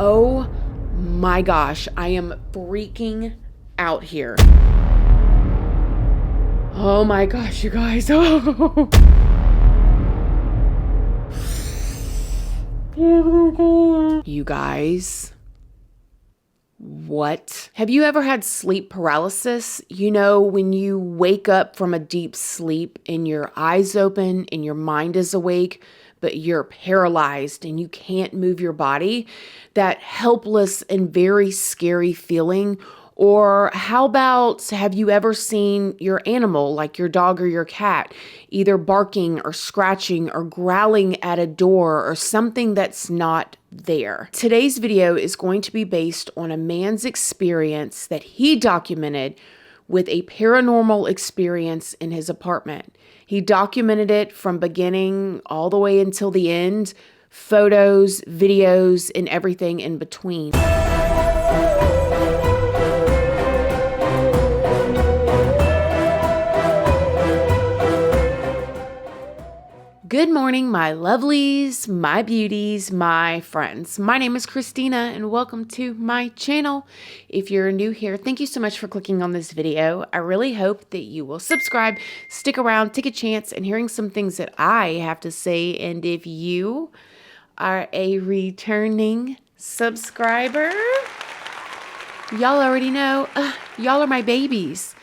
Oh my gosh, I am freaking out here. Oh my gosh, you guys. Oh. You guys, what? Have you ever had sleep paralysis? You know, when you wake up from a deep sleep and your eyes open and your mind is awake, but you're paralyzed and you can't move your body? That helpless and very scary feeling. Or how about, have you ever seen your animal, like your dog or your cat, either barking or scratching or growling at a door or something that's not there? Today's video is going to be based on a man's experience that he documented with a paranormal experience in his apartment. He documented it from beginning all the way until the end, photos, videos, and everything in between. Good morning, my lovelies, my beauties, my friends. My name is Christina and welcome to my channel. If you're new here, thank you so much for clicking on this video. I really hope that you will subscribe, stick around, take a chance in hearing some things that I have to say. And if you are a returning subscriber, y'all already know, y'all are my babies.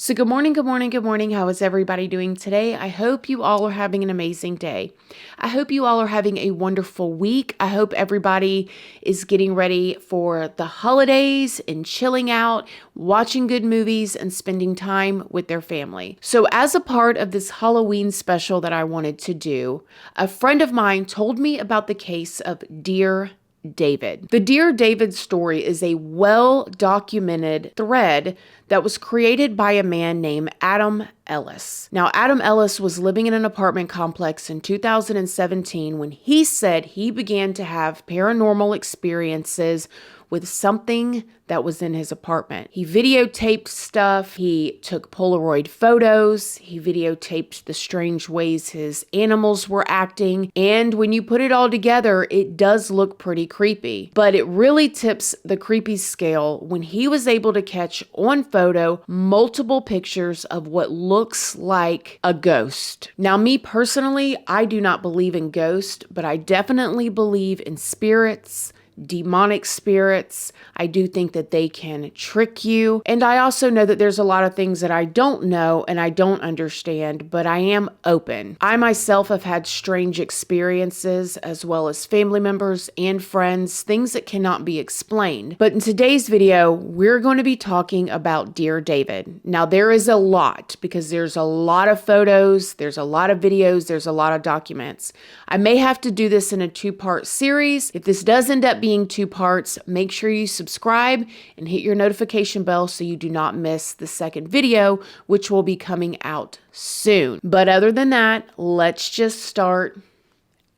So good morning, good morning, good morning. How is everybody doing today? I hope you all are having an amazing day. I hope you all are having a wonderful week. I hope everybody is getting ready for the holidays and chilling out, watching good movies, and spending time with their family. So as a part of this Halloween special that I wanted to do, a friend of mine told me about the case of Dear David. The Dear David story is a well-documented thread that was created by a man named Adam Ellis. Now, Adam Ellis was living in an apartment complex in 2017 when he said he began to have paranormal experiences with something that was in his apartment. He videotaped stuff, he took Polaroid photos, he videotaped the strange ways his animals were acting, and when you put it all together, it does look pretty creepy. But it really tips the creepy scale when he was able to catch on photo multiple pictures of what looks like a ghost. Now, me personally, I do not believe in ghosts, but I definitely believe in spirits, demonic spirits. I do think that they can trick you. And I also know that there's a lot of things that I don't know and I don't understand, but I am open. I myself have had strange experiences as well as family members and friends, things that cannot be explained. But in today's video, we're going to be talking about Dear David. Now, there is a lot because there's a lot of photos, there's a lot of videos, there's a lot of documents. I may have to do this in a two-part series. If this does end up being two parts, make sure you subscribe and hit your notification bell so you do not miss the second video, which will be coming out soon. But other than that, let's just start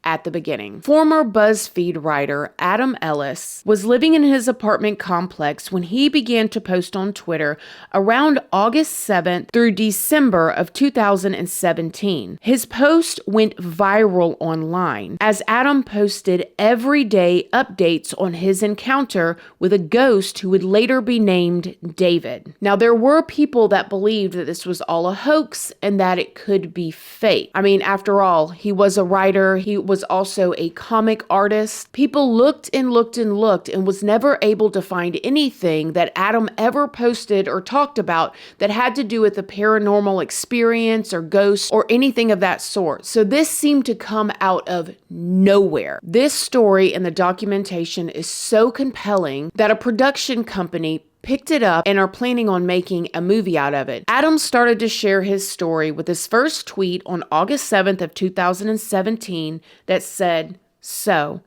at the beginning. Former BuzzFeed writer Adam Ellis was living in his apartment complex when he began to post on Twitter around August 7th through December of 2017. His post went viral online as Adam posted everyday updates on his encounter with a ghost who would later be named David. Now, there were people that believed that this was all a hoax and that it could be fake. I mean, after all, he was a writer, he was also a comic artist. People looked and looked and looked and was never able to find anything that Adam ever posted or talked about that had to do with a paranormal experience or ghosts or anything of that sort. So this seemed to come out of nowhere. This story and the documentation is so compelling that a production company picked it up and are planning on making a movie out of it. Adam started to share his story with his first tweet on August 7th of 2017 that said, "So,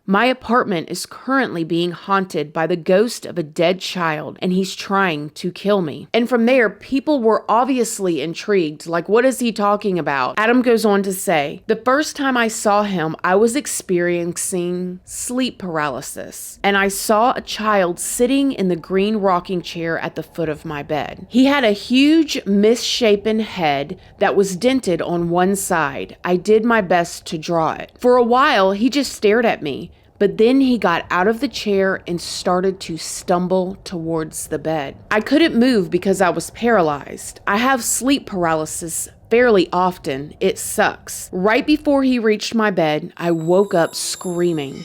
my apartment is currently being haunted by the ghost of a dead child, and he's trying to kill me." And from there, people were obviously intrigued. Like, what is he talking about? Adam goes on to say, "The first time I saw him, I was experiencing sleep paralysis, and I saw a child sitting in the green rocking chair at the foot of my bed. He had a huge misshapen head that was dented on one side. I did my best to draw it. For a while, he just stared at me, But then he got out of the chair and started to stumble towards the bed. I couldn't move because I was paralyzed. I have sleep paralysis fairly often. It sucks. Right before he reached my bed, I woke up screaming.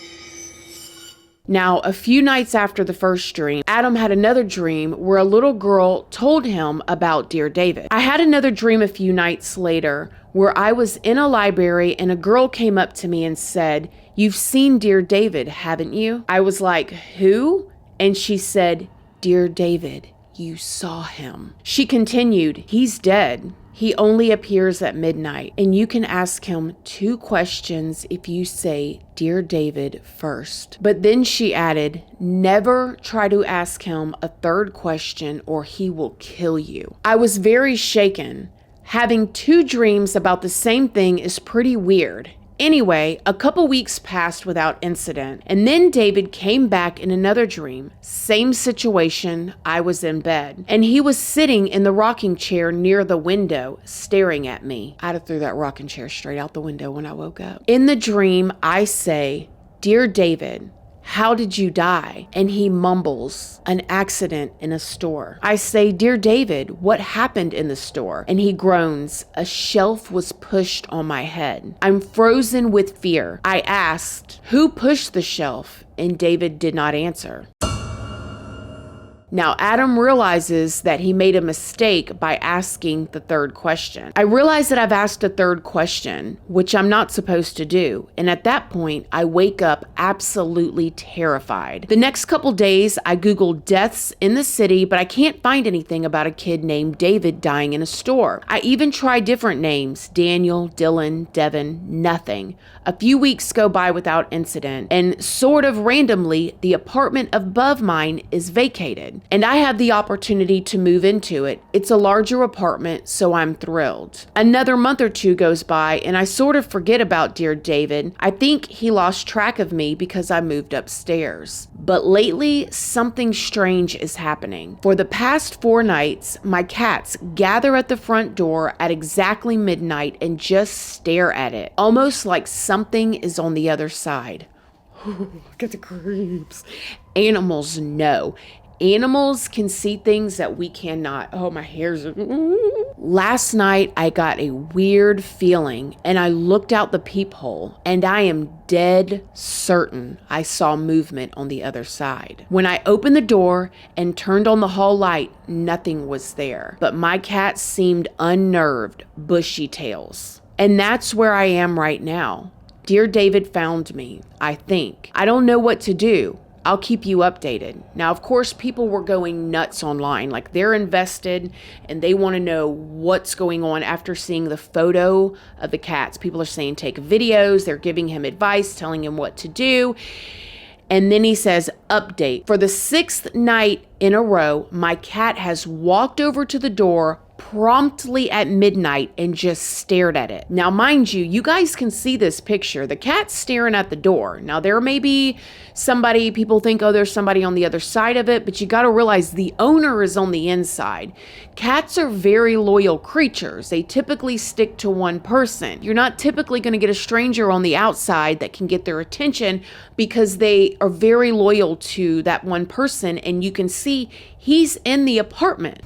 Now, a few nights after the first dream, Adam had another dream where a little girl told him about Dear David. I had another dream a few nights later where I was in a library and a girl came up to me and said, "You've seen Dear David, haven't you?" I was like, "Who?" And she said, "Dear David, you saw him." She continued, "He's dead. He only appears at midnight, and you can ask him 2 questions if you say, 'Dear David,' first." But then she added, "Never try to ask him a 3rd question or he will kill you." I was very shaken. Having 2 dreams about the same thing is pretty weird. Anyway, a couple weeks passed without incident, and then David came back in another dream. Same situation, I was in bed, and he was sitting in the rocking chair near the window, staring at me. I'd have threw that rocking chair straight out the window when I woke up. In the dream, I say, "Dear David, how did you die?" And he mumbles, "An accident in a store." I say, "Dear David, what happened in the store?" And he groans, "A shelf was pushed on my head." I'm frozen with fear. I asked, "Who pushed the shelf?" And David did not answer. Now, Adam realizes that he made a mistake by asking the 3rd question. I realize that I've asked a 3rd question, which I'm not supposed to do. And at that point, I wake up absolutely terrified. The next couple days, I Googled deaths in the city, but I can't find anything about a kid named David dying in a store. I even tried different names, Daniel, Dylan, Devin, nothing. A few weeks go by without incident, and sort of randomly, the apartment above mine is vacated, and I have the opportunity to move into it. It's a larger apartment, so I'm thrilled. Another month or 2 goes by, and I sort of forget about Dear David. I think he lost track of me because I moved upstairs. But lately, something strange is happening. For the past 4 nights, my cats gather at the front door at exactly midnight and just stare at it, almost like something is on the other side. Get the creeps. Animals know. Animals can see things that we cannot. Oh, my hair's... Last night, I got a weird feeling, and I looked out the peephole, and I am dead certain I saw movement on the other side. When I opened the door and turned on the hall light, nothing was there, but my cat seemed unnerved, bushy tails. And that's where I am right now. Dear David found me, I think. I don't know what to do. I'll keep you updated. Now, of course, people were going nuts online. Like, they're invested and they want to know what's going on after seeing the photo of the cats. People are saying take videos. They're giving him advice, telling him what to do. And then he says, update. For the 6th night in a row, my cat has walked over to the door promptly at midnight and just stared at it. Now, mind you, you guys can see this picture. The cat's staring at the door. Now, there may be somebody, people think, oh, there's somebody on the other side of it, but you got to realize the owner is on the inside. Cats are very loyal creatures. They typically stick to one person. You're not typically going to get a stranger on the outside that can get their attention because they are very loyal to that one person, and you can see he's in the apartment.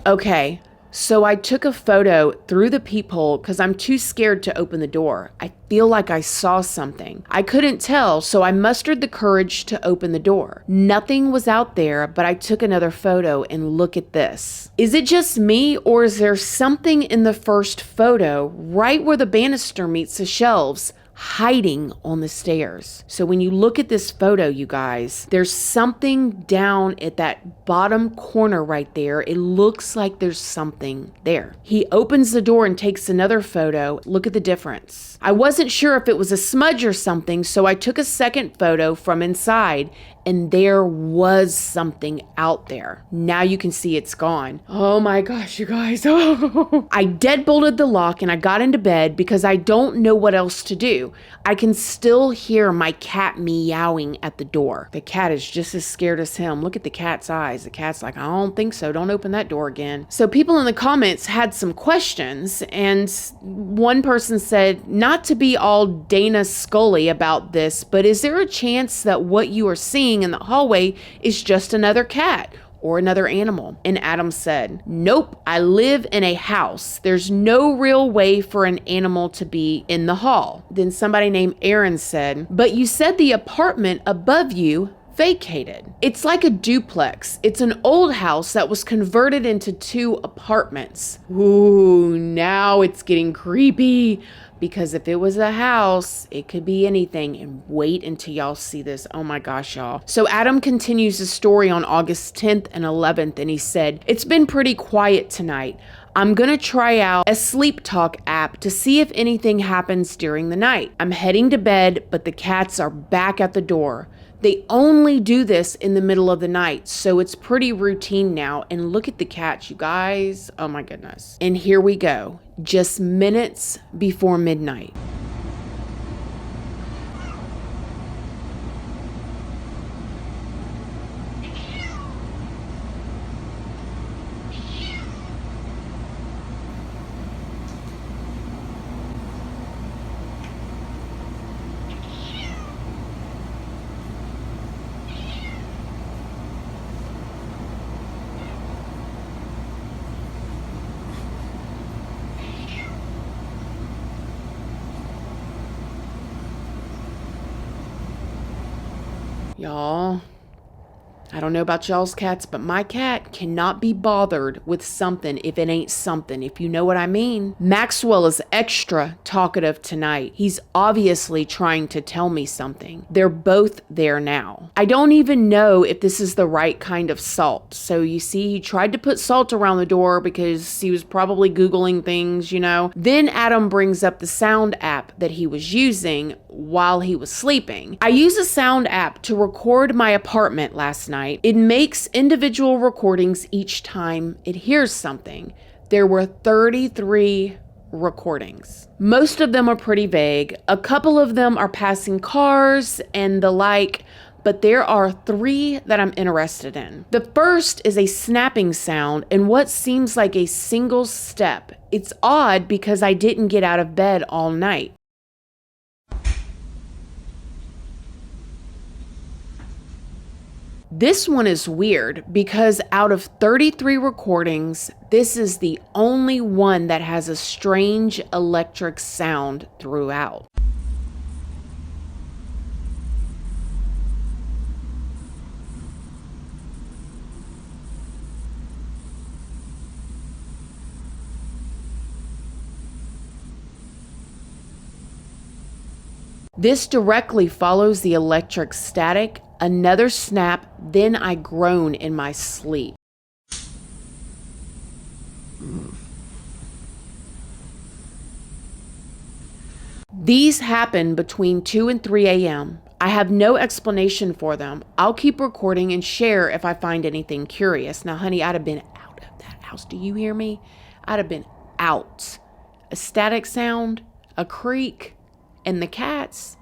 Okay, so I took a photo through the peephole because I'm too scared to open the door. I feel like I saw something. I couldn't tell, so I mustered the courage to open the door. Nothing was out there, but I took another photo and look at this. Is it just me, or is there something in the first photo, right where the banister meets the shelves, hiding on the stairs. So when you look at this photo, you guys, there's something down at that bottom corner right there. It looks like there's something there. He opens the door and takes another photo. Look at the difference. I wasn't sure if it was a smudge or something, so I took a second photo from inside, and there was something out there. Now you can see it's gone. Oh my gosh, you guys. I deadbolted the lock and I got into bed because I don't know what else to do. I can still hear my cat meowing at the door. The cat is just as scared as him. Look at the cat's eyes. The cat's like, I don't think so. Don't open that door again. So people in the comments had some questions, and one person said, not to be all Dana Scully about this, but is there a chance that what you are seeing in the hallway is just another cat or another animal? And Adam said, nope, I live in a house. There's no real way for an animal to be in the hall. Then somebody named Aaron said, but you said the apartment above you vacated. It's like a duplex. It's an old house that was converted into 2 apartments. Ooh, now it's getting creepy. Because if it was a house, it could be anything. And wait until y'all see this. Oh my gosh, y'all. So Adam continues the story on August 10th and 11th, and he said, it's been pretty quiet tonight. I'm gonna try out a sleep talk app to see if anything happens during the night. I'm heading to bed, but the cats are back at the door. They only do this in the middle of the night, so it's pretty routine now. And look at the cats, you guys. Oh my goodness. And here we go, just minutes before midnight. Y'all, I don't know about y'all's cats, but my cat cannot be bothered with something if it ain't something, if you know what I mean. Maxwell is extra talkative tonight. He's obviously trying to tell me something. They're both there now. I don't even know if this is the right kind of salt. So you see, he tried to put salt around the door because he was probably Googling things, you know. Then Adam brings up the sound app that he was using while he was sleeping. I use a sound app to record my apartment last night. It makes individual recordings each time it hears something. There were 33 recordings. Most of them are pretty vague. A couple of them are passing cars and the like, but there are 3 that I'm interested in. The first is a snapping sound and what seems like a single step. It's odd because I didn't get out of bed all night. This one is weird because out of 33 recordings, this is the only one that has a strange electric sound throughout. This directly follows the electric static. Another snap, then I groan in my sleep. These happen between 2 and 3 a.m. I have no explanation for them. I'll keep recording and share if I find anything curious. Now, honey, I'd have been out of that house. Do you hear me? I'd have been out. A static sound, a creak, and the cats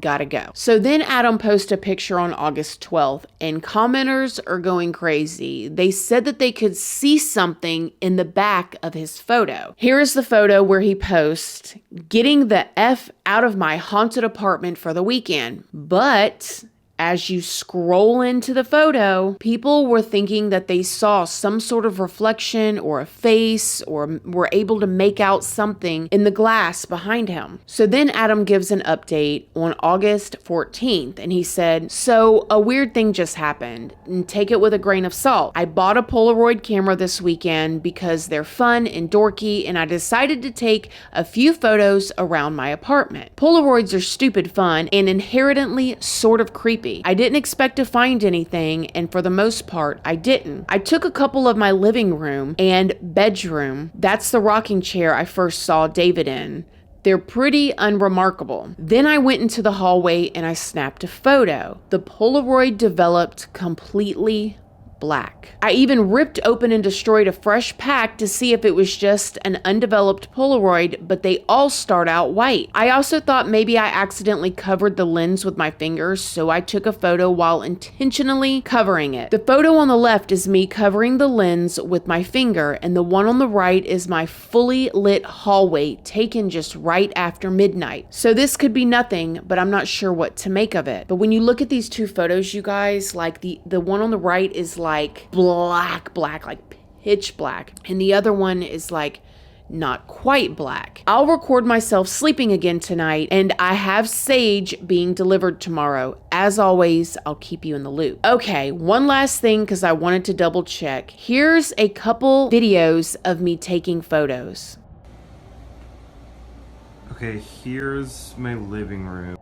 gotta go. So then Adam posted a picture on August 12th and commenters are going crazy. They said that they could see something in the back of his photo. Here is the photo where he posts, getting the F out of my haunted apartment for the weekend. But As you scroll into the photo, people were thinking that they saw some sort of reflection or a face or were able to make out something in the glass behind him. So then Adam gives an update on August 14th and he said, "So a weird thing just happened, and take it with a grain of salt. I bought a Polaroid camera this weekend because they're fun and dorky, and I decided to take a few photos around my apartment. Polaroids are stupid fun and inherently sort of creepy. I didn't expect to find anything, and for the most part, I didn't. I took a couple of my living room and bedroom. That's the rocking chair I first saw David in. They're pretty unremarkable. Then I went into the hallway and I snapped a photo. The Polaroid developed completely black. I even ripped open and destroyed a fresh pack to see if it was just an undeveloped Polaroid, but they all start out white. I also thought maybe I accidentally covered the lens with my fingers, so I took a photo while intentionally covering it. The photo on the left is me covering the lens with my finger, and the one on the right is my fully lit hallway taken just right after midnight. So this could be nothing, but I'm not sure what to make of it." But when you look at these two photos, you guys, like the one on the right is like black, like pitch black. And the other one is like not quite black. I'll record myself sleeping again tonight, and I have sage being delivered tomorrow. As always, I'll keep you in the loop. Okay, one last thing because I wanted to double check. Here's a couple videos of me taking photos. Okay, here's my living room.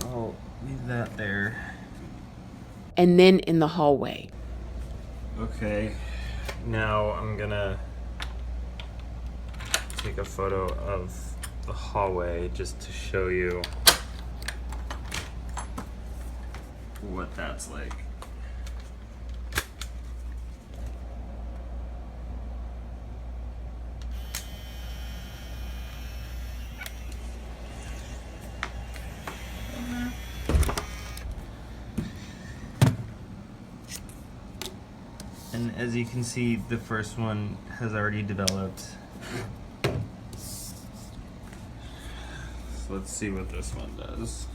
I'll leave that there. And then in the hallway. Okay, now I'm gonna take a photo of the hallway just to show you what that's like. And as you can see, the first one has already developed. So let's see what this one does.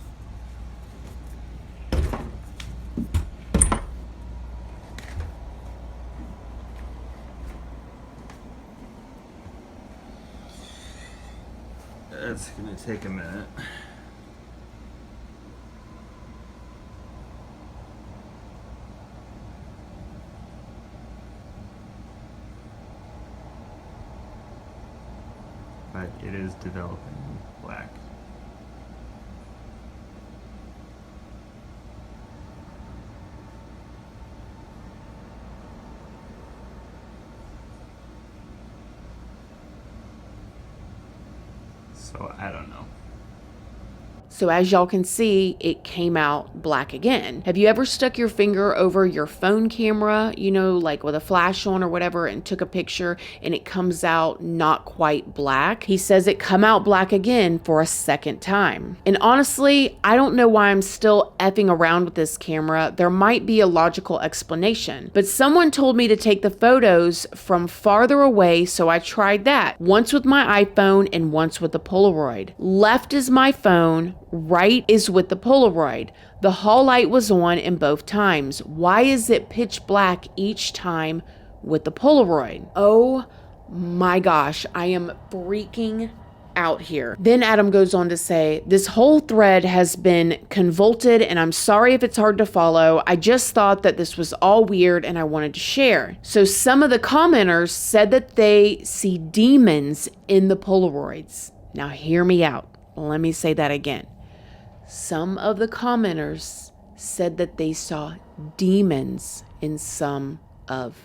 It's gonna take a minute. But it is developing black. So I don't know. So as y'all can see, it came out black again. Have you ever stuck your finger over your phone camera, you know, like with a flash on or whatever, and took a picture and it comes out not quite black? He says it come out black again for a second time. And honestly, I don't know why I'm still effing around with this camera. There might be a logical explanation, but someone told me to take the photos from farther away, so I tried that. Once with my iPhone and once with the Polaroid. Left is my phone, right is with the Polaroid. The hall light was on in both times. Why is it pitch black each time with the Polaroid? Oh my gosh, I am freaking out here. Then Adam goes on to say, "This whole thread has been convoluted and I'm sorry if it's hard to follow. I just thought that this was all weird and I wanted to share." So some of the commenters said that they see demons in the Polaroids. Now hear me out. Let me say that again. Some of the commenters said that they saw demons in some of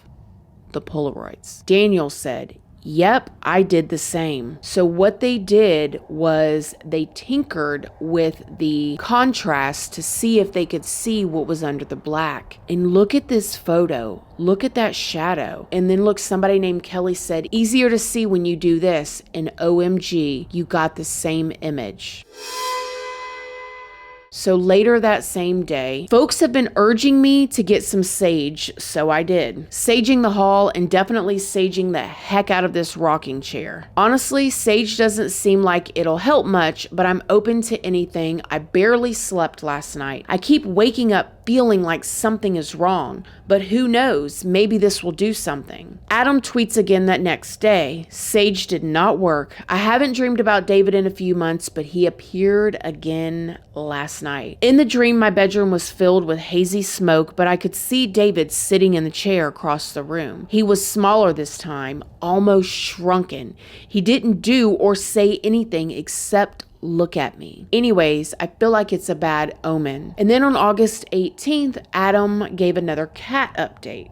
the Polaroids. Daniel said, "Yep, I did the same." So what they did was they tinkered with the contrast to see if they could see what was under the black. And look at this photo. Look at that shadow. And then look, somebody named Kelly said, "Easier to see when you do this." And OMG, you got the same image. So later that same day, folks have been urging me to get some sage, so I did. Saging the hall and definitely saging the heck out of this rocking chair. Honestly, sage doesn't seem like it'll help much, but I'm open to anything. I barely slept last night. I keep waking up feeling like something is wrong, but who knows, maybe this will do something. Adam tweets again that next day, sage did not work. I haven't dreamed about David in a few months, but he appeared again last night. In the dream, my bedroom was filled with hazy smoke, but I could see David sitting in the chair across the room. He was smaller this time, almost shrunken. He didn't do or say anything except look at me. Anyways, I feel like it's a bad omen. And then on August 18th, Adam gave another cat update.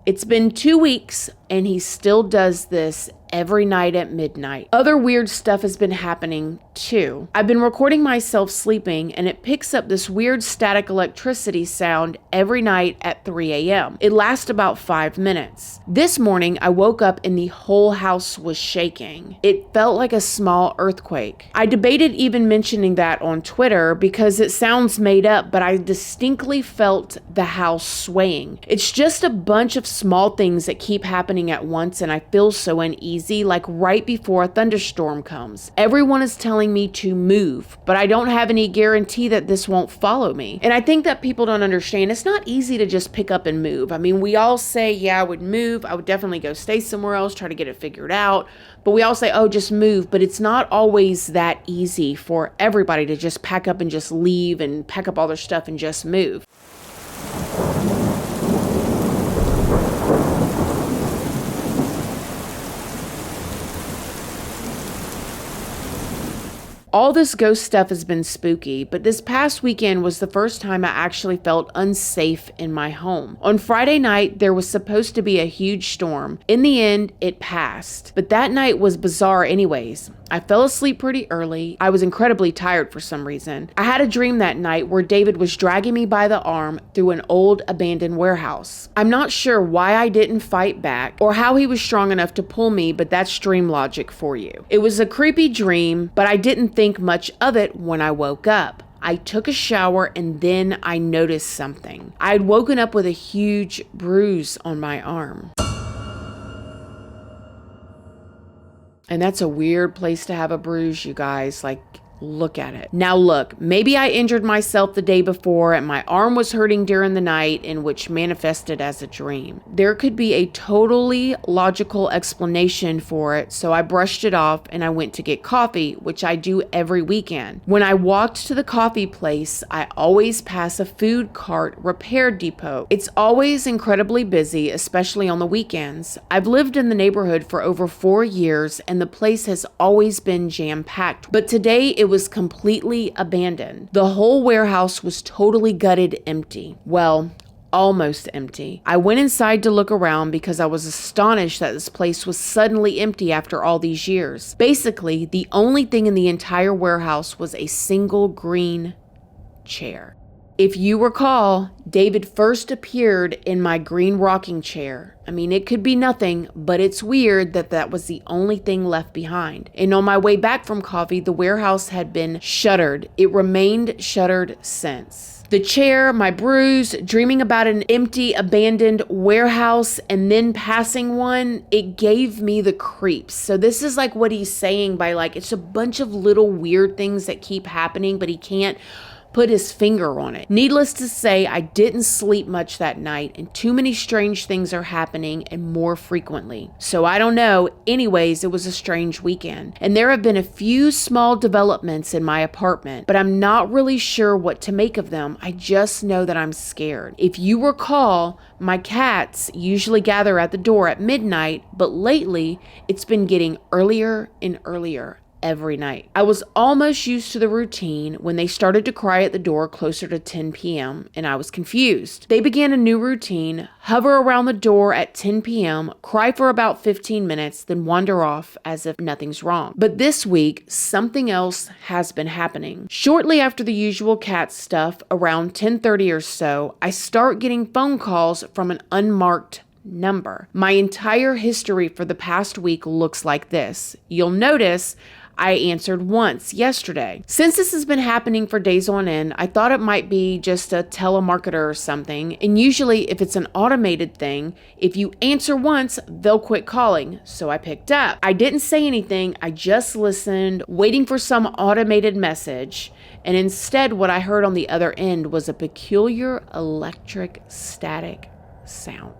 It's been 2 weeks and he still does this every night at midnight. Other weird stuff has been happening too. I've been recording myself sleeping and it picks up this weird static electricity sound every night at 3 a.m. It lasts about 5 minutes. This morning I woke up and the whole house was shaking. It felt like a small earthquake. I debated even mentioning that on Twitter because it sounds made up, but I distinctly felt the house swaying. It's just a bunch of small things that keep happening at once and I feel so uneasy, like right before a thunderstorm comes. Everyone is telling me to move, but I don't have any guarantee that this won't follow me. And I think that people don't understand. It's not easy to just pick up and move. I mean, we all say, yeah, I would move. I would definitely go stay somewhere else, try to get it figured out. But we all say, oh, just move. But it's not always that easy for everybody to just pack up and just leave and pack up all their stuff and just move. All this ghost stuff has been spooky, but this past weekend was the first time I actually felt unsafe in my home. On Friday night, there was supposed to be a huge storm. In the end, it passed. But that night was bizarre anyways. I fell asleep pretty early. I was incredibly tired for some reason. I had a dream that night where David was dragging me by the arm through an old abandoned warehouse. I'm not sure why I didn't fight back or how he was strong enough to pull me, but that's dream logic for you. It was a creepy dream, but I didn't think much of it when I woke up. I took a shower and then I noticed something. I had woken up with a huge bruise on my arm. And that's a weird place to have a bruise, you guys. Like, look at it. Now look, maybe I injured myself the day before and my arm was hurting during the night, in which manifested as a dream. There could be a totally logical explanation for it, so I brushed it off and I went to get coffee, which I do every weekend. When I walked to the coffee place, I always pass a food cart repair depot. It's always incredibly busy, especially on the weekends. I've lived in the neighborhood for over 4 years and the place has always been jam-packed, but today it was completely abandoned. The whole warehouse was totally gutted empty. Well, almost empty. I went inside to look around because I was astonished that this place was suddenly empty after all these years. Basically, the only thing in the entire warehouse was a single green chair. If you recall, David first appeared in my green rocking chair. I mean, it could be nothing, but it's weird that that was the only thing left behind. And on my way back from coffee, the warehouse had been shuttered. It remained shuttered since. The chair, my bruise, dreaming about an empty, abandoned warehouse, and then passing one, it gave me the creeps. So this is like what he's saying by like, it's a bunch of little weird things that keep happening, but he can't put his finger on it. Needless to say, I didn't sleep much that night and too many strange things are happening and more frequently. So I don't know. Anyways, it was a strange weekend. And there have been a few small developments in my apartment, but I'm not really sure what to make of them. I just know that I'm scared. If you recall, my cats usually gather at the door at midnight, but lately it's been getting earlier and earlier every night. I was almost used to the routine when they started to cry at the door closer to 10 p.m. and I was confused. They began a new routine, hover around the door at 10 p.m., cry for about 15 minutes, then wander off as if nothing's wrong. But this week, something else has been happening. Shortly after the usual cat stuff, around 10:30 or so, I start getting phone calls from an unmarked number. My entire history for the past week looks like this. You'll notice I answered once yesterday. Since this has been happening for days on end, I thought it might be just a telemarketer or something. And usually if it's an automated thing, if you answer once, they'll quit calling. So I picked up. I didn't say anything. I just listened, waiting for some automated message. And instead, what I heard on the other end was a peculiar electric static sound.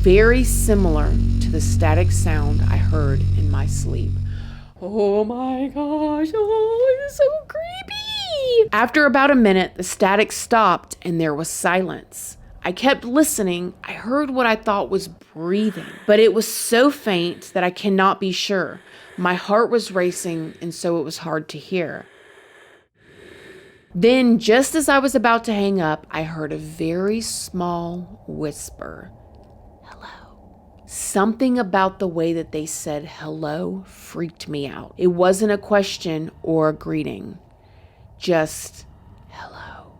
Very similar to the static sound I heard in my sleep. Oh my gosh, oh, it's so creepy. After about a minute, the static stopped and there was silence. I kept listening. I heard what I thought was breathing, but it was so faint that I cannot be sure. My heart was racing, and so it was hard to hear. Then, just as I was about to hang up, I heard a very small whisper. Something about the way that they said hello freaked me out. It wasn't a question or a greeting, just hello.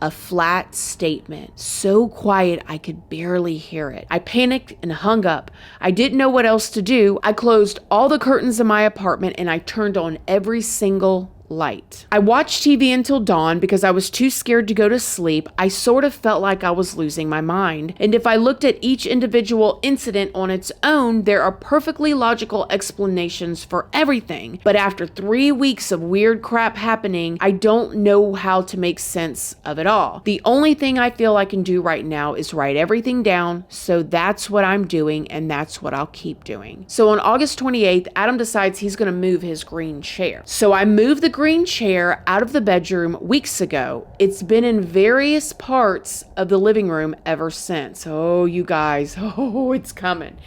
A flat statement, so quiet I could barely hear it. I panicked and hung up. I didn't know what else to do. I closed all the curtains in my apartment and I turned on every single light. I watched TV until dawn because I was too scared to go to sleep. I sort of felt like I was losing my mind. And if I looked at each individual incident on its own, there are perfectly logical explanations for everything. But after 3 weeks of weird crap happening, I don't know how to make sense of it all. The only thing I feel I can do right now is write everything down. So that's what I'm doing, and that's what I'll keep doing. So on August 28th, Adam decides he's going to move his green chair. So I moved the green chair out of the bedroom weeks ago. It's been in various parts of the living room ever since. Oh, you guys, oh, it's coming.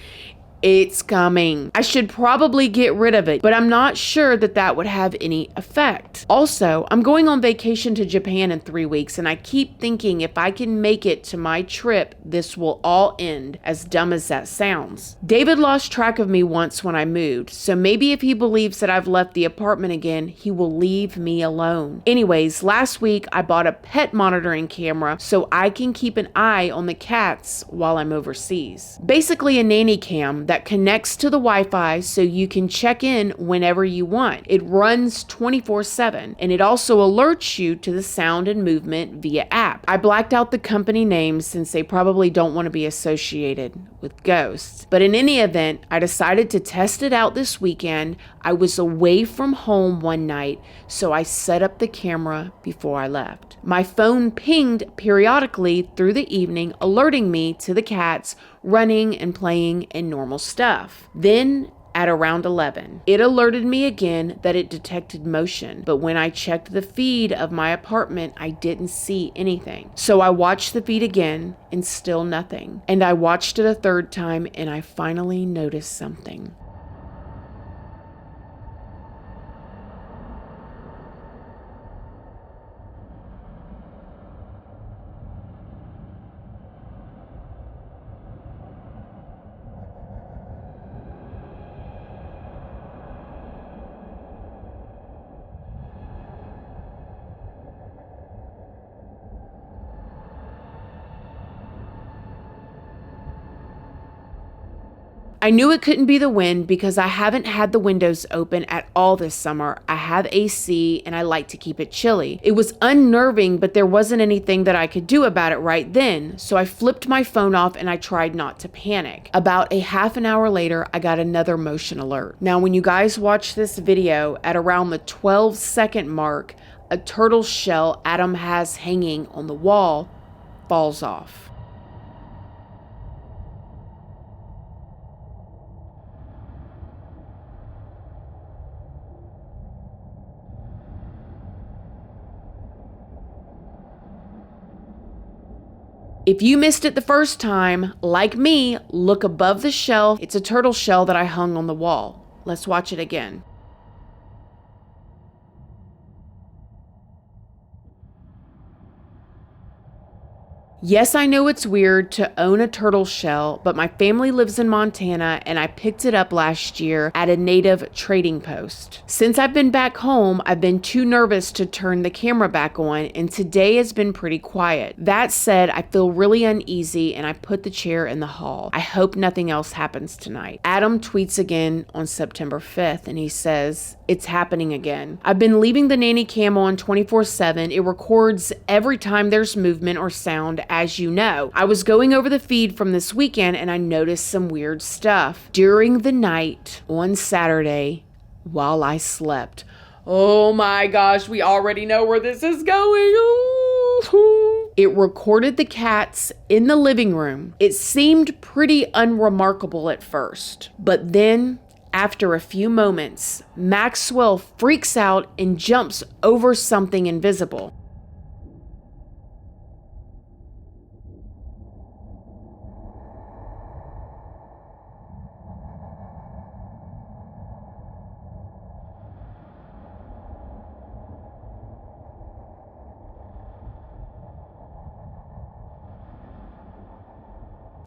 It's coming. I should probably get rid of it, but I'm not sure that that would have any effect. Also, I'm going on vacation to Japan in 3 weeks, and I keep thinking if I can make it to my trip, this will all end, as dumb as that sounds. David lost track of me once when I moved, so maybe if he believes that I've left the apartment again, he will leave me alone. Anyways, last week I bought a pet monitoring camera so I can keep an eye on the cats while I'm overseas. Basically a nanny cam that connects to the Wi-Fi so you can check in whenever you want. It runs 24/7 and it also alerts you to the sound and movement via app. I blacked out the company names since they probably don't want to be associated with ghosts. But in any event, I decided to test it out this weekend. I was away from home one night, so I set up the camera before I left. My phone pinged periodically through the evening, alerting me to the cats running and playing and normal stuff. Then at around 11, it alerted me again that it detected motion, but when I checked the feed of my apartment, I didn't see anything. So I watched the feed again and still nothing. And I watched it a third time and I finally noticed something. I knew it couldn't be the wind because I haven't had the windows open at all this summer. I have AC and I like to keep it chilly. It was unnerving, but there wasn't anything that I could do about it right then. So I flipped my phone off and I tried not to panic. About a half an hour later, I got another motion alert. Now, when you guys watch this video at around the 12-second mark, a turtle shell Adam has hanging on the wall falls off. If you missed it the first time, like me, look above the shell. It's a turtle shell that I hung on the wall. Let's watch it again. Yes, I know it's weird to own a turtle shell, but my family lives in Montana and I picked it up last year at a native trading post. Since I've been back home, I've been too nervous to turn the camera back on, and today has been pretty quiet. That said, I feel really uneasy and I put the chair in the hall. I hope nothing else happens tonight. Adam tweets again on September 5th and he says, "It's happening again. I've been leaving the nanny cam on 24/7. It records every time there's movement or sound, as you know. I was going over the feed from this weekend and I noticed some weird stuff during the night on Saturday while I slept." Oh my gosh, we already know where this is going. Ooh. It recorded the cats in the living room. It seemed pretty unremarkable at first, but then after a few moments, Maxwell freaks out and jumps over something invisible.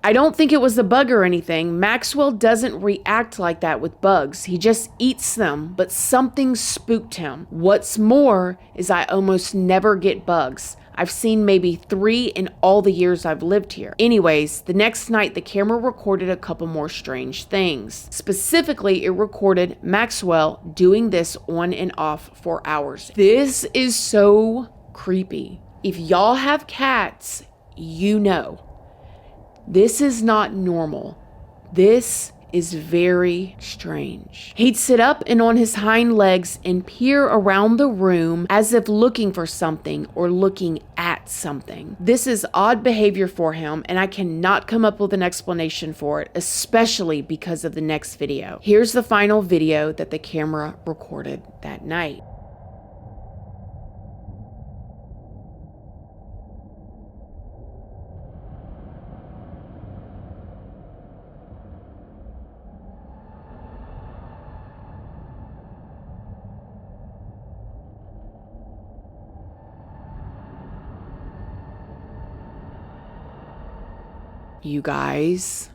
I don't think it was a bug or anything. Maxwell doesn't react like that with bugs. He just eats them, but something spooked him. What's more is I almost never get bugs. I've seen maybe 3 in all the years I've lived here. Anyways, the next night the camera recorded a couple more strange things. Specifically, it recorded Maxwell doing this on and off for hours. This is so creepy. If y'all have cats, you know. This is not normal. This is very strange. He'd sit up and on his hind legs and peer around the room as if looking for something or looking at something. This is odd behavior for him, and I cannot come up with an explanation for it, especially because of the next video. Here's the final video that the camera recorded that night. You guys,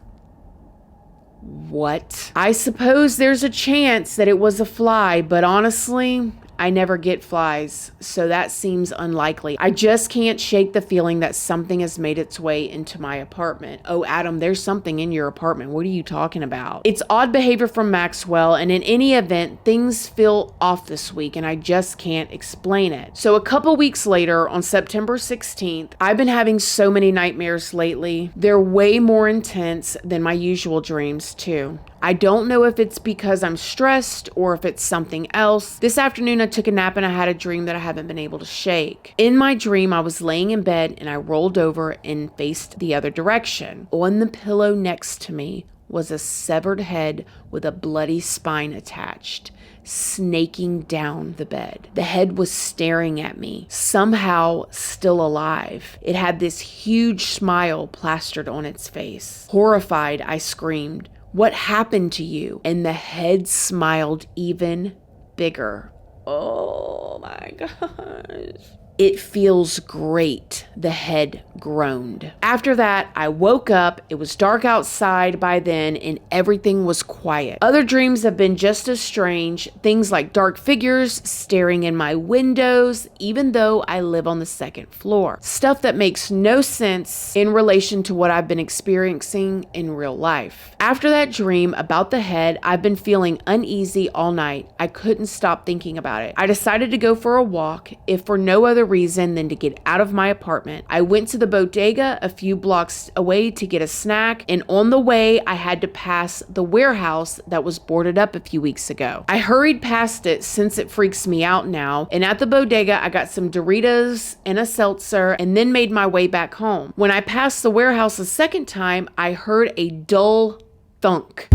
what? I suppose there's a chance that it was a fly, but honestly, I never get flies, so that seems unlikely. I just can't shake the feeling that something has made its way into my apartment. Oh, Adam, there's something in your apartment. What are you talking about? It's odd behavior from Maxwell, and in any event, things feel off this week, and I just can't explain it. So a couple weeks later, on September 16th, I've been having so many nightmares lately. They're way more intense than my usual dreams, too. I don't know if it's because I'm stressed or if it's something else. This afternoon, I took a nap and I had a dream that I haven't been able to shake. In my dream, I was laying in bed and I rolled over and faced the other direction. On the pillow next to me was a severed head with a bloody spine attached, snaking down the bed. The head was staring at me, somehow still alive. It had this huge smile plastered on its face. Horrified, I screamed, "What happened to you?" And the head smiled even bigger. Oh my gosh. "It feels great," the head groaned. After that, I woke up. It was dark outside by then and everything was quiet. Other dreams have been just as strange. Things like dark figures staring in my windows, even though I live on the second floor. Stuff that makes no sense in relation to what I've been experiencing in real life. After that dream about the head, I've been feeling uneasy all night. I couldn't stop thinking about it. I decided to go for a walk, if for no other reason than to get out of my apartment. I went to the bodega a few blocks away to get a snack, and on the way I had to pass the warehouse that was boarded up a few weeks ago. I hurried past it since it freaks me out now, and at the bodega I got some Doritos and a seltzer and then made my way back home. When I passed the warehouse a second time, I heard a dull thunk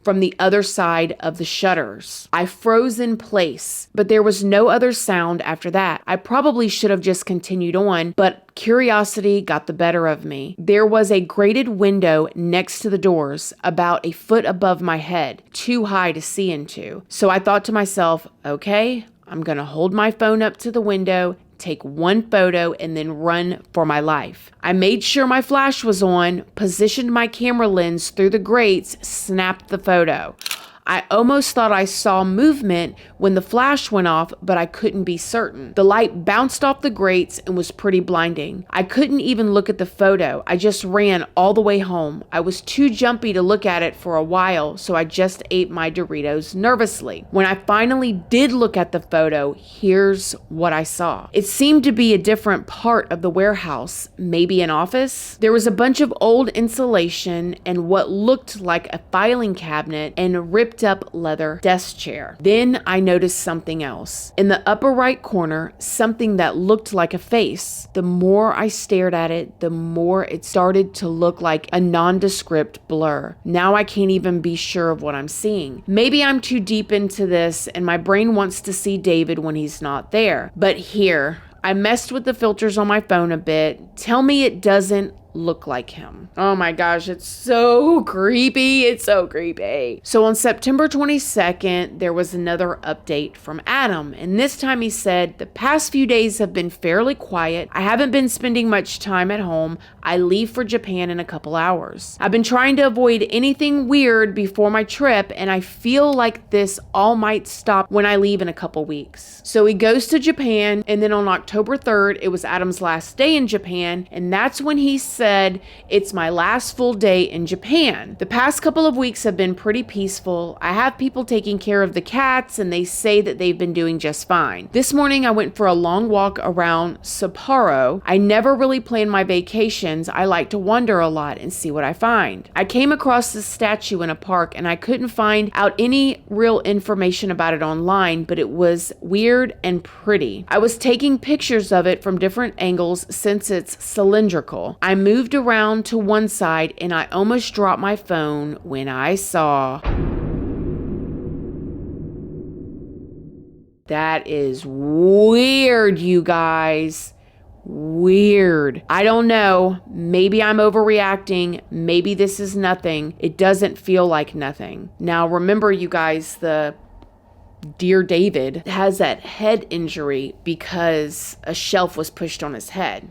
from the other side of the shutters. I froze in place, but there was no other sound after that. I probably should have just continued on, but curiosity got the better of me. There was a grated window next to the doors, about a foot above my head, too high to see into. So I thought to myself, okay, I'm gonna hold my phone up to the window, take one photo, and then run for my life. I made sure my flash was on, positioned my camera lens through the grates, snapped the photo. I almost thought I saw movement when the flash went off, but I couldn't be certain. The light bounced off the grates and was pretty blinding. I couldn't even look at the photo. I just ran all the way home. I was too jumpy to look at it for a while, so I just ate my Doritos nervously. When I finally did look at the photo, here's what I saw. It seemed to be a different part of the warehouse, maybe an office. There was a bunch of old insulation and what looked like a filing cabinet and a ripped up leather desk chair. Then I noticed something else. In the upper right corner, something that looked like a face. The more I stared at it, the more it started to look like a nondescript blur. Now I can't even be sure of what I'm seeing. Maybe I'm too deep into this and my brain wants to see David when he's not there. But here, I messed with the filters on my phone a bit. Tell me it doesn't look like him. Oh my gosh, it's so creepy. It's so creepy. So on September 22nd, there was another update from Adam. And this time he said, the past few days have been fairly quiet. I haven't been spending much time at home. I leave for Japan in a couple hours. I've been trying to avoid anything weird before my trip, and I feel like this all might stop when I leave in a couple weeks. So he goes to Japan, and then on October 3rd, it was Adam's last day in Japan, and that's when he said, it's my last full day in Japan. The past couple of weeks have been pretty peaceful. I have people taking care of the cats and they say that they've been doing just fine. This morning I went for a long walk around Sapporo. I never really plan my vacations. I like to wander a lot and see what I find. I came across this statue in a park and I couldn't find out any real information about it online, but it was weird and pretty. I was taking pictures of it from different angles since it's cylindrical. I moved around to one side and I almost dropped my phone when I saw. That is weird, you guys. Weird. I don't know. Maybe I'm overreacting. Maybe this is nothing. It doesn't feel like nothing. Now remember, you guys, the Dear David has that head injury because a shelf was pushed on his head.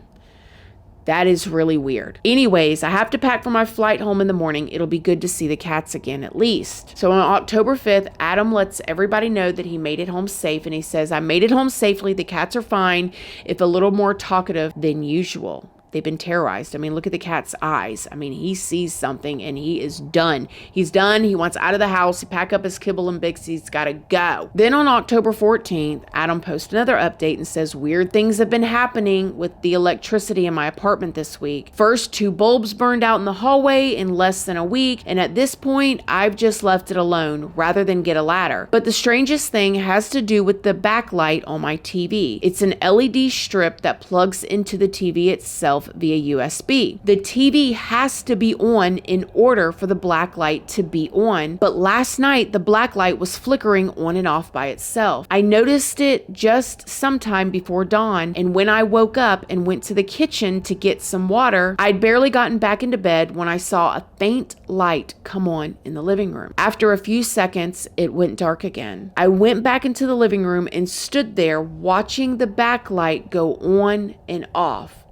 That is really weird. Anyways, I have to pack for my flight home in the morning. It'll be good to see the cats again at least. So on October 5th, Adam lets everybody know that he made it home safe, and he says, I made it home safely. The cats are fine, if a little more talkative than usual. They've been terrorized. I mean, look at the cat's eyes. I mean, he sees something and he is done. He's done. He wants out of the house. He pack up his kibble and bix. He's got to go. Then on October 14th, Adam posts another update and says, weird things have been happening with the electricity in my apartment this week. First, 2 bulbs burned out in the hallway in less than a week. And at this point, I've just left it alone rather than get a ladder. But the strangest thing has to do with the backlight on my TV. It's an LED strip that plugs into the TV itself via USB. The TV has to be on in order for the black light to be on, but last night the black light was flickering on and off by itself. I noticed it just sometime before dawn, and when I woke up and went to the kitchen to get some water, I'd barely gotten back into bed when I saw a faint light come on in the living room. After a few seconds, it went dark again. I went back into the living room and stood there watching the backlight go on and off,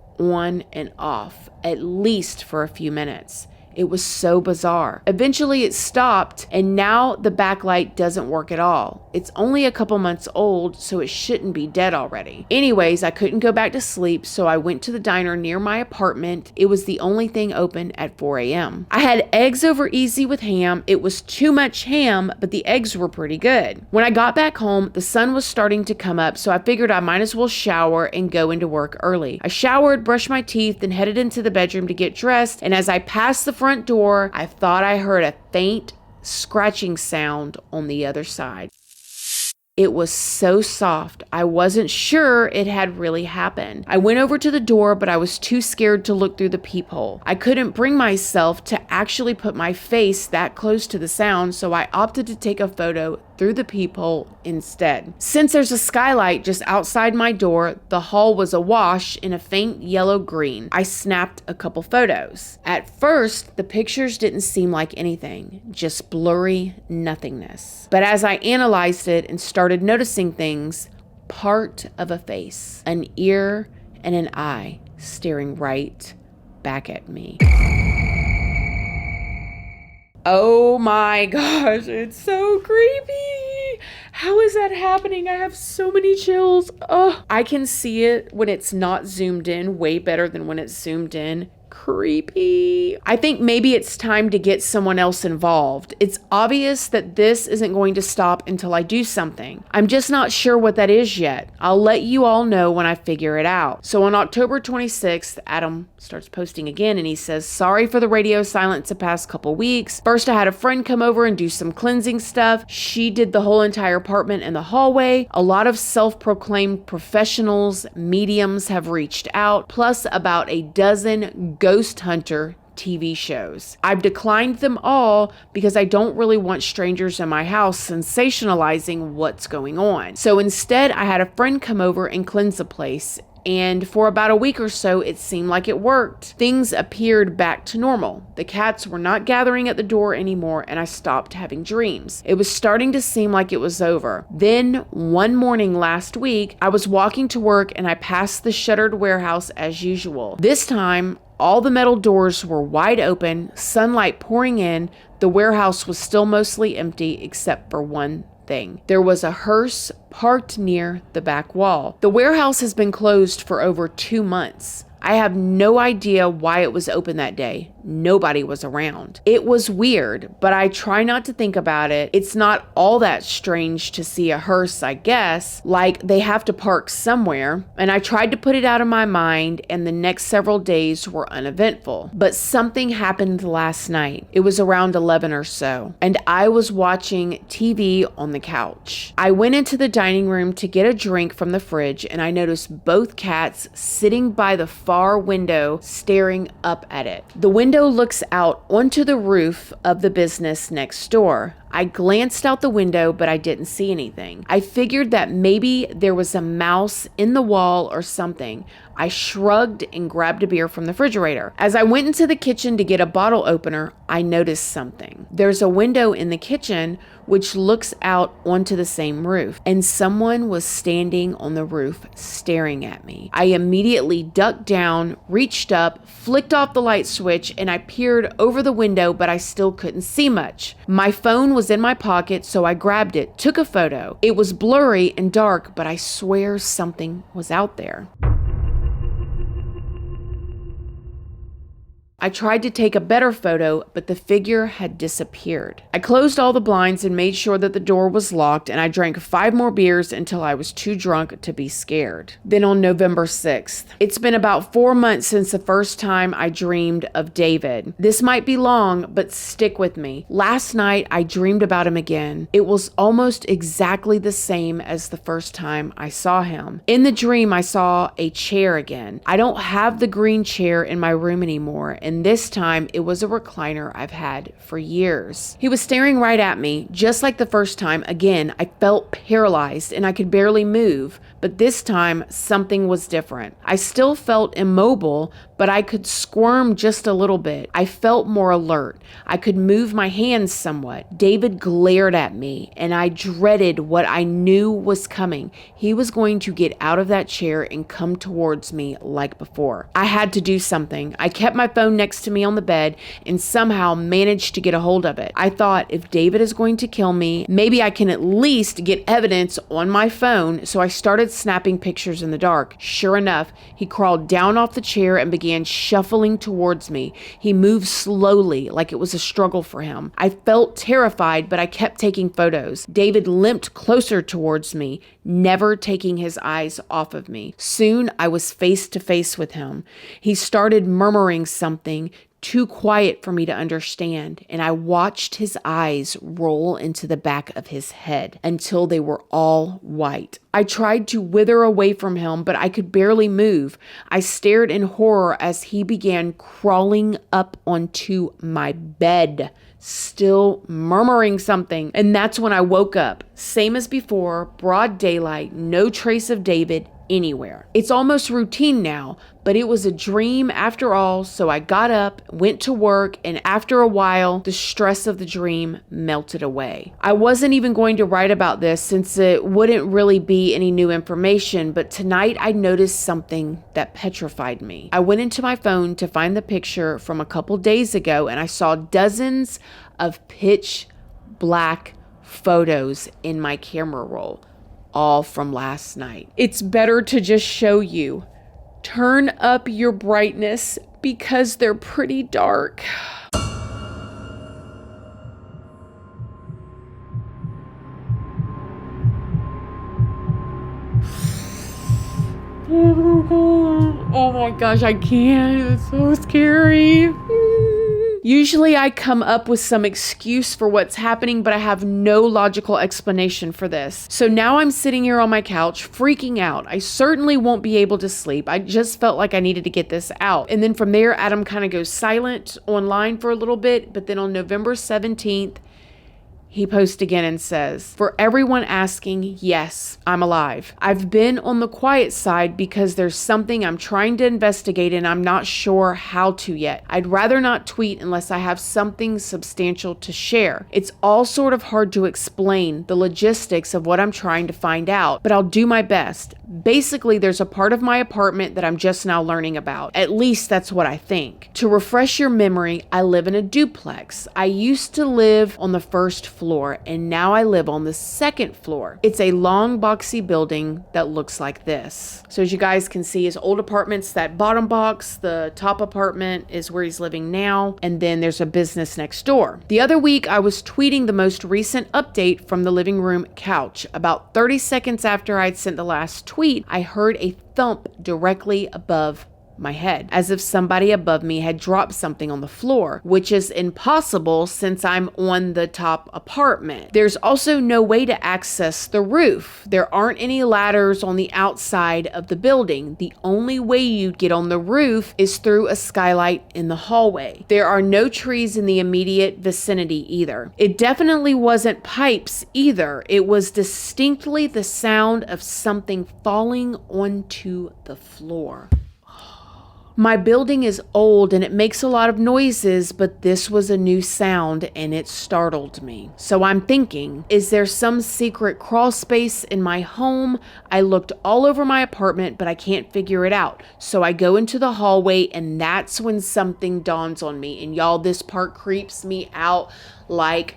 at least for a few minutes. It was so bizarre. Eventually it stopped, and now the backlight doesn't work at all. It's only a couple months old, so it shouldn't be dead already. Anyways, I couldn't go back to sleep, so I went to the diner near my apartment. It was the only thing open at 4 a.m. I had eggs over easy with ham. It was too much ham, but the eggs were pretty good. When I got back home, the sun was starting to come up, so I figured I might as well shower and go into work early. I showered, brushed my teeth, then headed into the bedroom to get dressed, and as I passed the front door, I thought I heard a faint scratching sound on the other side. It was so soft, I wasn't sure it had really happened. I went over to the door, but I was too scared to look through the peephole. I couldn't bring myself to actually put my face that close to the sound, so I opted to take a photo through the peephole instead. Since there's a skylight just outside my door, the hall was awash in a faint yellow green. I snapped a couple photos. At first, the pictures didn't seem like anything, just blurry nothingness. But as I analyzed it and started noticing things, part of a face, an ear, and an eye staring right back at me. Oh my gosh, it's so creepy. How is that happening? I have so many chills. Oh, I can see it when it's not zoomed in way better than when it's zoomed in. Creepy. I think maybe it's time to get someone else involved. It's obvious that this isn't going to stop until I do something. I'm just not sure what that is yet. I'll let you all know when I figure it out. So on October 26th, Adam starts posting again and he says, sorry for the radio silence the past couple weeks. First, I had a friend come over and do some cleansing stuff. She did the whole entire apartment and the hallway. A lot of self-proclaimed professionals, mediums have reached out, plus about a dozen ghost hunter TV shows. I've declined them all because I don't really want strangers in my house sensationalizing what's going on. So instead, I had a friend come over and cleanse the place. And for about a week or so, it seemed like it worked. Things appeared back to normal. The cats were not gathering at the door anymore, and I stopped having dreams. It was starting to seem like it was over. Then, one morning last week, I was walking to work and I passed the shuttered warehouse as usual. This time, all the metal doors were wide open, sunlight pouring in. The warehouse was still mostly empty except for one thing. There was a hearse parked near the back wall. The warehouse has been closed for over 2 months. I have no idea why it was open that day. Nobody was around. It was weird, but I try not to think about it. It's not all that strange to see a hearse, I guess. Like, they have to park somewhere. And I tried to put it out of my mind, and the next several days were uneventful. But something happened last night. It was around 11 or so, and I was watching TV on the couch. I went into the dining room to get a drink from the fridge, and I noticed both cats sitting by the far window staring up at it. The window looks out onto the roof of the business next door. I glanced out the window, but I didn't see anything. I figured that maybe there was a mouse in the wall or something. I shrugged and grabbed a beer from the refrigerator. As I went into the kitchen to get a bottle opener, I noticed something. There's a window in the kitchen which looks out onto the same roof, and someone was standing on the roof staring at me. I immediately ducked down, reached up, flicked off the light switch, and I peered over the window, but I still couldn't see much. My phone was in my pocket, so I grabbed it, took a photo. It was blurry and dark, but I swear something was out there. I tried to take a better photo, but the figure had disappeared. I closed all the blinds and made sure that the door was locked, and I drank 5 more beers until I was too drunk to be scared. Then on November 6th, it's been about 4 months since the first time I dreamed of David. This might be long, but stick with me. Last night, I dreamed about him again. It was almost exactly the same as the first time I saw him. In the dream, I saw a chair again. I don't have the green chair in my room anymore, and this time it was a recliner I've had for years. He was staring right at me, just like the first time. Again, I felt paralyzed and I could barely move, but this time something was different. I still felt immobile, but I could squirm just a little bit. I felt more alert. I could move my hands somewhat. David glared at me, and I dreaded what I knew was coming. He was going to get out of that chair and come towards me like before. I had to do something. I kept my phone next to me on the bed and somehow managed to get a hold of it. I thought, if David is going to kill me, maybe I can at least get evidence on my phone, so I started snapping pictures in the dark. Sure enough, he crawled down off the chair and began shuffling towards me. He moved slowly, like it was a struggle for him. I felt terrified, but I kept taking photos. David limped closer towards me, never taking his eyes off of me. Soon, I was face to face with him. He started murmuring something too quiet for me to understand, and I watched his eyes roll into the back of his head until they were all white. I tried to wither away from him, but I could barely move. I stared in horror as he began crawling up onto my bed, still murmuring something. And that's when I woke up. Same as before, broad daylight, no trace of David, anywhere. It's almost routine now, but it was a dream after all, so I got up, went to work, and after a while, the stress of the dream melted away. I wasn't even going to write about this since it wouldn't really be any new information, but tonight I noticed something that petrified me. I went into my phone to find the picture from a couple days ago, and I saw dozens of pitch black photos in my camera roll, all from last night. It's better to just show you. Turn up your brightness because they're pretty dark. Oh my gosh, I can't. It's so scary. Usually I come up with some excuse for what's happening, but I have no logical explanation for this. So now I'm sitting here on my couch freaking out. I certainly won't be able to sleep. I just felt like I needed to get this out. And then from there, Adam kind of goes silent online for a little bit, but then on November 17th, he posts again and says, "For everyone asking, yes, I'm alive. I've been on the quiet side because there's something I'm trying to investigate and I'm not sure how to yet. I'd rather not tweet unless I have something substantial to share. It's all sort of hard to explain the logistics of what I'm trying to find out, but I'll do my best. Basically, there's a part of my apartment that I'm just now learning about. At least that's what I think. To refresh your memory, I live in a duplex. I used to live on the first floor, and now I live on the second floor. It's a long, boxy building that looks like this." So as you guys can see, his old apartment's that bottom box. The top apartment is where he's living now, and then there's a business next door. The other week, I was tweeting the most recent update from the living room couch. About 30 seconds after I'd sent the last tweet, I heard a thump directly above my head, as if somebody above me had dropped something on the floor, which is impossible since I'm on the top apartment. There's also no way to access the roof. There aren't any ladders on the outside of the building. The only way you'd get on the roof is through a skylight in the hallway. There are no trees in the immediate vicinity either. It definitely wasn't pipes either. It was distinctly the sound of something falling onto the floor. My building is old and it makes a lot of noises, but this was a new sound and it startled me. So I'm thinking, is there some secret crawl space in my home? I looked all over my apartment, but I can't figure it out. So I go into the hallway and that's when something dawns on me. And y'all, this part creeps me out like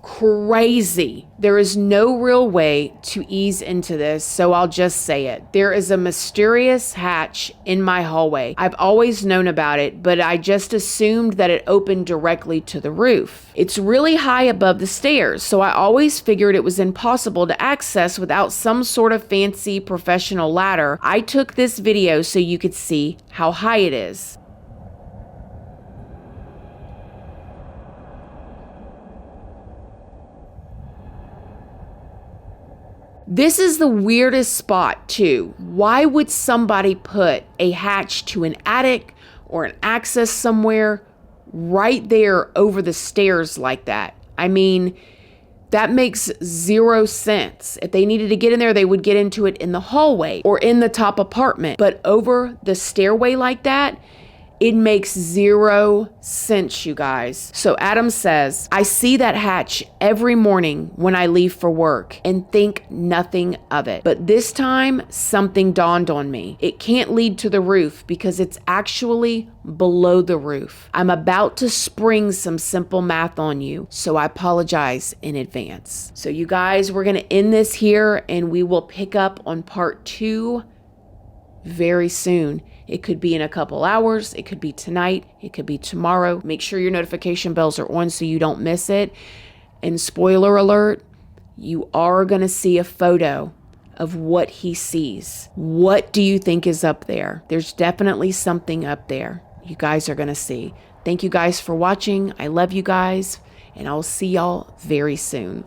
crazy. There is no real way to ease into this, so I'll just say it. There is a mysterious hatch in my hallway. I've always known about it, but I just assumed that it opened directly to the roof. It's really high above the stairs, so I always figured it was impossible to access without some sort of fancy professional ladder. I took this video so you could see how high it is. This is the weirdest spot too. Why would somebody put a hatch to an attic or an access somewhere right there over the stairs like that? I mean, that makes zero sense. If they needed to get in there, they would get into it in the hallway or in the top apartment. But over the stairway like that, it makes zero sense, you guys. So Adam says, "I see that hatch every morning when I leave for work and think nothing of it. But this time, something dawned on me. It can't lead to the roof because it's actually below the roof. I'm about to spring some simple math on you, so I apologize in advance." So you guys, we're going to end this here and we will pick up on part 2 very soon. It could be in a couple hours. It could be tonight. It could be tomorrow. Make sure your notification bells are on so you don't miss it. And spoiler alert, you are going to see a photo of what he sees. What do you think is up there? There's definitely something up there. You guys are going to see. Thank you guys for watching. I love you guys, and I'll see y'all very soon.